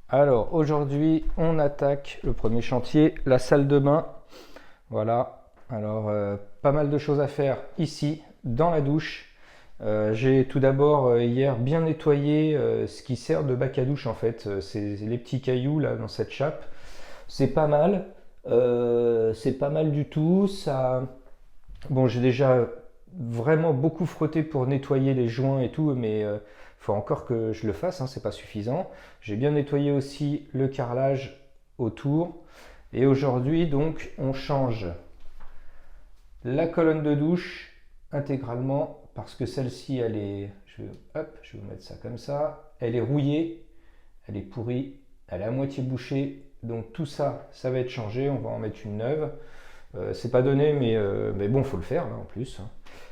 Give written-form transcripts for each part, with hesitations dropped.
Alors aujourd'hui on attaque le premier chantier, la salle de bain. Voilà, alors pas mal de choses à faire ici, dans la douche. J'ai tout d'abord hier bien nettoyé ce qui sert de bac à douche en fait. C'est les petits cailloux là dans cette chape. C'est pas mal, c'est pas mal du tout. Bon, j'ai déjà vraiment beaucoup frotté pour nettoyer les joints et tout, mais faut encore que je le fasse, hein, c'est pas suffisant. J'ai bien nettoyé aussi le carrelage autour. Et aujourd'hui, donc, on change la colonne de douche intégralement parce que celle-ci, elle est, je vais vous mettre ça comme ça, elle est rouillée, elle est pourrie, elle est à moitié bouchée. Donc tout ça, ça va être changé. On va en mettre une neuve. C'est pas donné, mais bon, faut le faire là en plus.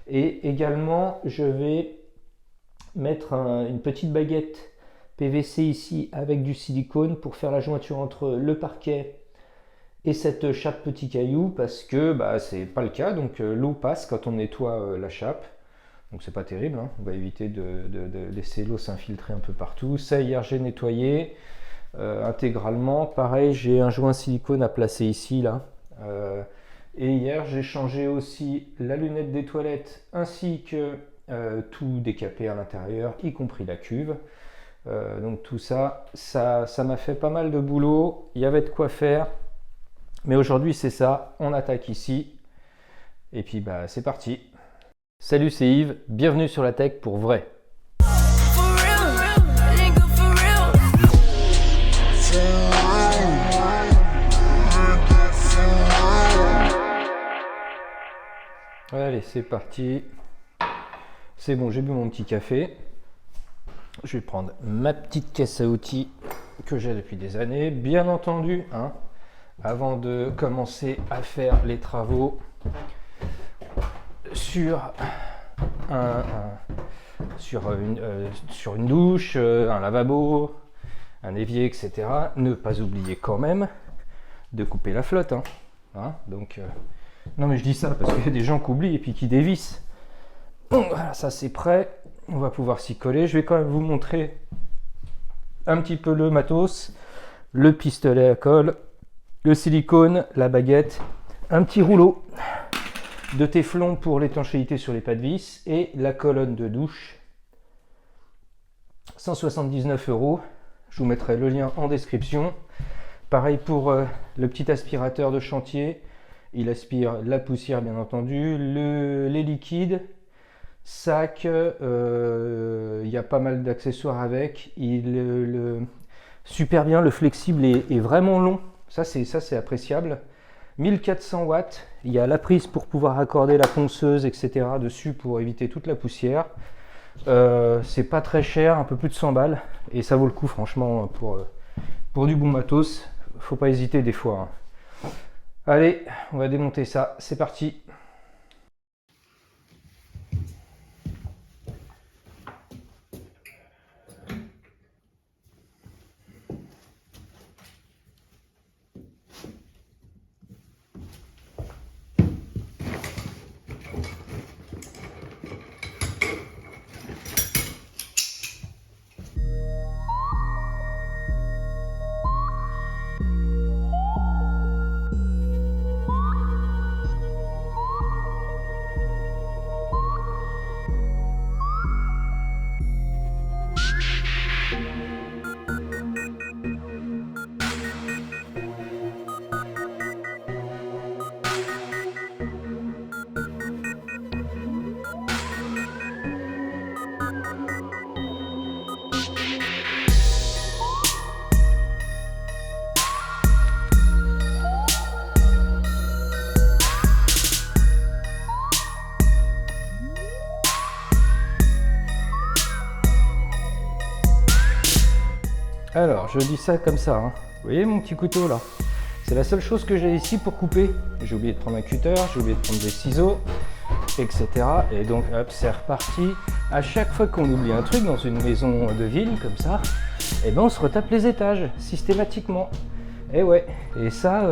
Et également, je vais mettre une petite baguette PVC ici avec du silicone pour faire la jointure entre le parquet et cette chape petit caillou parce que c'est pas le cas. Donc l'eau passe quand on nettoie la chape. Donc c'est pas terrible, hein. On va éviter de laisser l'eau s'infiltrer un peu partout. Ça, hier j'ai nettoyé intégralement. Pareil, j'ai un joint silicone à placer ici là. Et hier, j'ai changé aussi la lunette des toilettes ainsi que tout décapé à l'intérieur, y compris la cuve. Donc tout ça, ça m'a fait pas mal de boulot. Il y avait de quoi faire. Mais aujourd'hui, c'est ça. On attaque ici. Et puis, c'est parti. Salut, c'est Yves. Bienvenue sur la tech pour vrai. Allez, c'est parti. C'est bon, j'ai bu mon petit café. Je vais prendre ma petite caisse à outils que j'ai depuis des années. Bien entendu, hein, avant de commencer à faire les travaux sur une douche, un lavabo, un évier, etc. Ne pas oublier quand même de couper la flotte. Donc... non mais je dis ça parce qu'il y a des gens qui oublient et puis qui dévissent. Donc voilà, ça c'est prêt. On va pouvoir s'y coller. Je vais quand même vous montrer un petit peu le matos. Le pistolet à colle, le silicone, la baguette, un petit rouleau de téflon pour l'étanchéité sur les pas de vis et la colonne de douche. 179 €. Je vous mettrai le lien en description. Pareil pour le petit aspirateur de chantier. Il aspire la poussière bien entendu, les liquides, sac, il y a pas mal d'accessoires avec. Super bien, le flexible est vraiment long, ça c'est appréciable. 1400 watts, il y a la prise pour pouvoir accorder la ponceuse, etc. dessus pour éviter toute la poussière. C'est pas très cher, un peu plus de 100 balles, et ça vaut le coup franchement pour du bon matos, faut pas hésiter des fois. Allez, on va démonter ça, c'est parti. Alors, je dis ça comme ça, hein. Vous voyez mon petit couteau là? C'est la seule chose que j'ai ici pour couper. J'ai oublié de prendre un cutter, j'ai oublié de prendre des ciseaux, etc. Et donc, hop, c'est reparti. À chaque fois qu'on oublie un truc dans une maison de ville comme ça, eh ben on se retape les étages, systématiquement. Et ouais, et ça,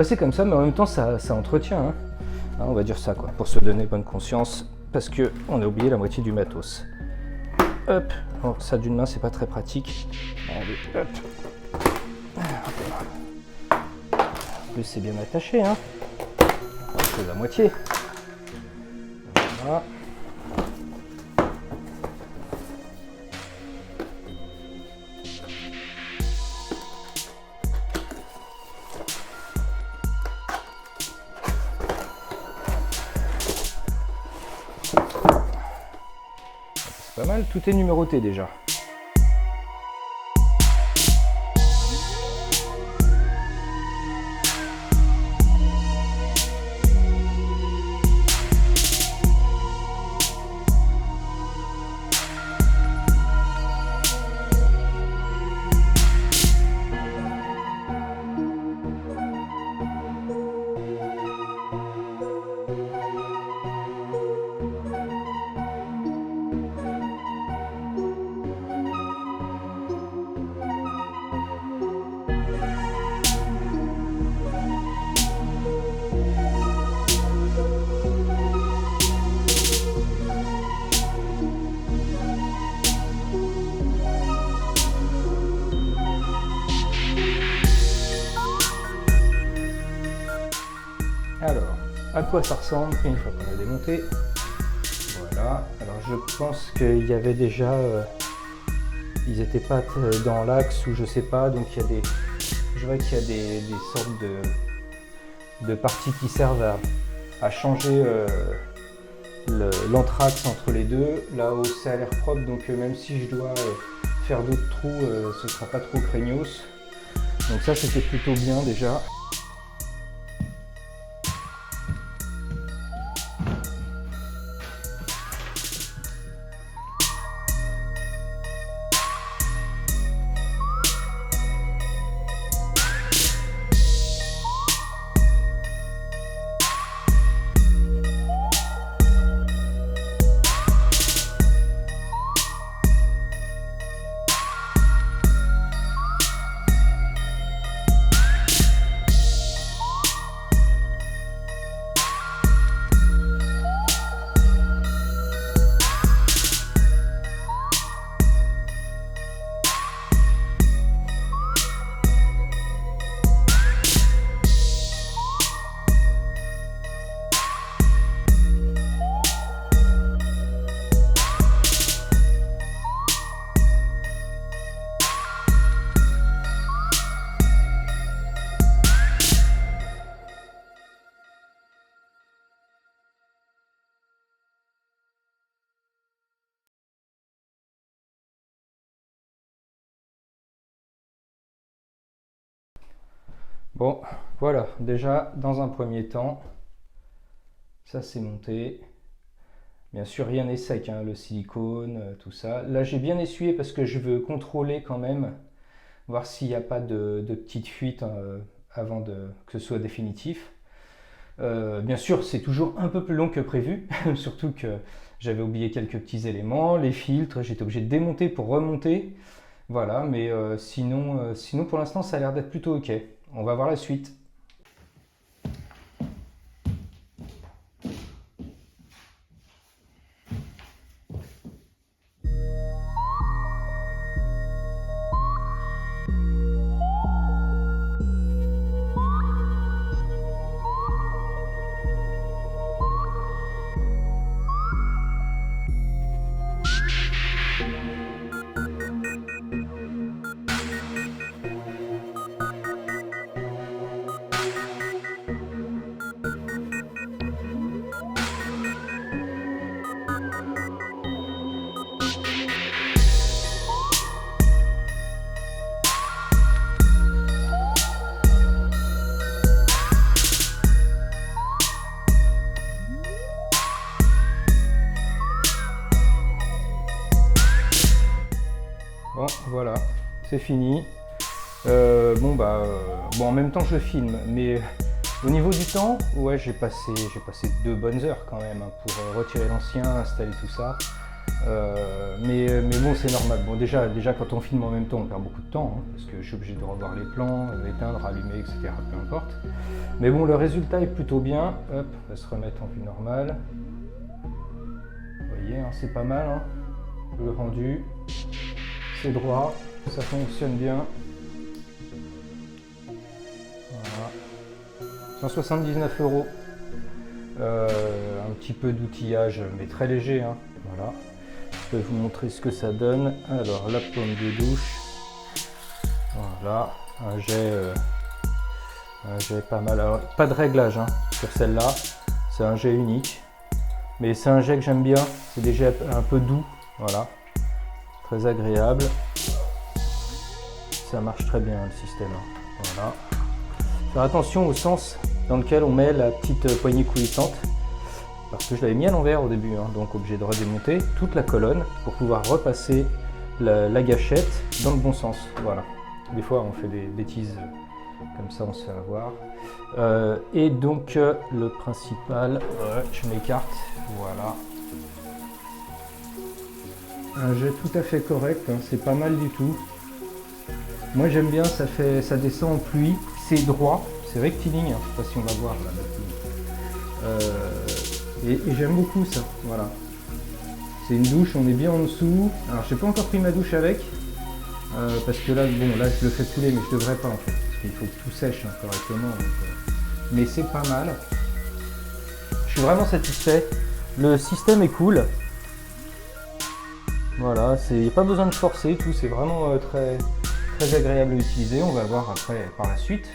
c'est comme ça, mais en même temps, ça entretient. Hein. On va dire ça, quoi, pour se donner bonne conscience, parce qu'on a oublié la moitié du matos. hop. Bon, ça d'une main, c'est pas très pratique. Allez, hop. En plus, c'est bien attaché, hein. C'est la moitié. Voilà. C'est pas mal, tout est numéroté déjà. Alors, à quoi ça ressemble une fois qu'on a démonté? Voilà, alors je pense qu'il y avait déjà, ils n'étaient pas dans l'axe ou je sais pas, donc il y a des, je vois qu'il y a des sortes de parties qui servent à changer l'anthrax entre les deux. Là-haut ça a l'air propre, donc même si je dois faire d'autres trous, ce ne sera pas trop craignos. Donc ça c'était plutôt bien déjà. Bon, voilà, déjà dans un premier temps, ça c'est monté. Bien sûr, rien n'est sec, hein, le silicone, tout ça. Là, j'ai bien essuyé parce que je veux contrôler quand même, voir s'il n'y a pas de petites fuites avant que ce soit définitif. Bien sûr, c'est toujours un peu plus long que prévu, surtout que j'avais oublié quelques petits éléments, les filtres, j'étais obligé de démonter pour remonter. Voilà, mais sinon pour l'instant, ça a l'air d'être plutôt ok. On va voir la suite. Bon, voilà, c'est fini. Bon, en même temps je filme, mais au niveau du temps, ouais, j'ai passé 2 bonnes heures quand même hein, pour retirer l'ancien, installer tout ça. Mais bon, c'est normal. Bon, déjà quand on filme en même temps, on perd beaucoup de temps, hein, parce que je suis obligé de revoir les plans, éteindre, allumer, etc. Peu importe. Mais bon, le résultat est plutôt bien. Hop, on va se remettre en vue normale. Vous voyez, hein, c'est pas mal. Hein. le rendu, c'est droit, ça fonctionne bien. Voilà. 179 €. Un petit peu d'outillage, mais très léger, hein. Voilà. Je vais vous montrer ce que ça donne. Alors, la pomme de douche. Voilà, un jet pas mal. Alors, pas de réglage hein, sur celle-là, c'est un jet unique. Mais c'est un jet que j'aime bien, c'est des jets un peu doux, voilà. Très agréable. Ça marche très bien le système. Voilà. Faire attention au sens dans lequel on met la petite poignée coulissante. Parce que je l'avais mis à l'envers au début, hein, donc obligé de redémonter toute la colonne pour pouvoir repasser la gâchette dans le bon sens. Voilà. Des fois on fait des bêtises comme ça, on se fait avoir. Et donc le principal, je m'écarte, voilà. Un jet tout à fait correct, hein, c'est pas mal du tout. Moi j'aime bien, ça descend en pluie, c'est droit, c'est rectiligne, hein, je sais pas si on va voir là. Et j'aime beaucoup ça, voilà. C'est une douche, on est bien en dessous. Alors j'ai pas encore pris ma douche avec, parce que là, bon, là je le fais couler, mais je devrais pas en fait, parce qu'il faut que tout sèche hein, correctement. Donc, mais c'est pas mal. Je suis vraiment satisfait. Le système est cool. Voilà, il n'y a pas besoin de forcer, tout, c'est vraiment très agréable à utiliser. On va voir après par la suite.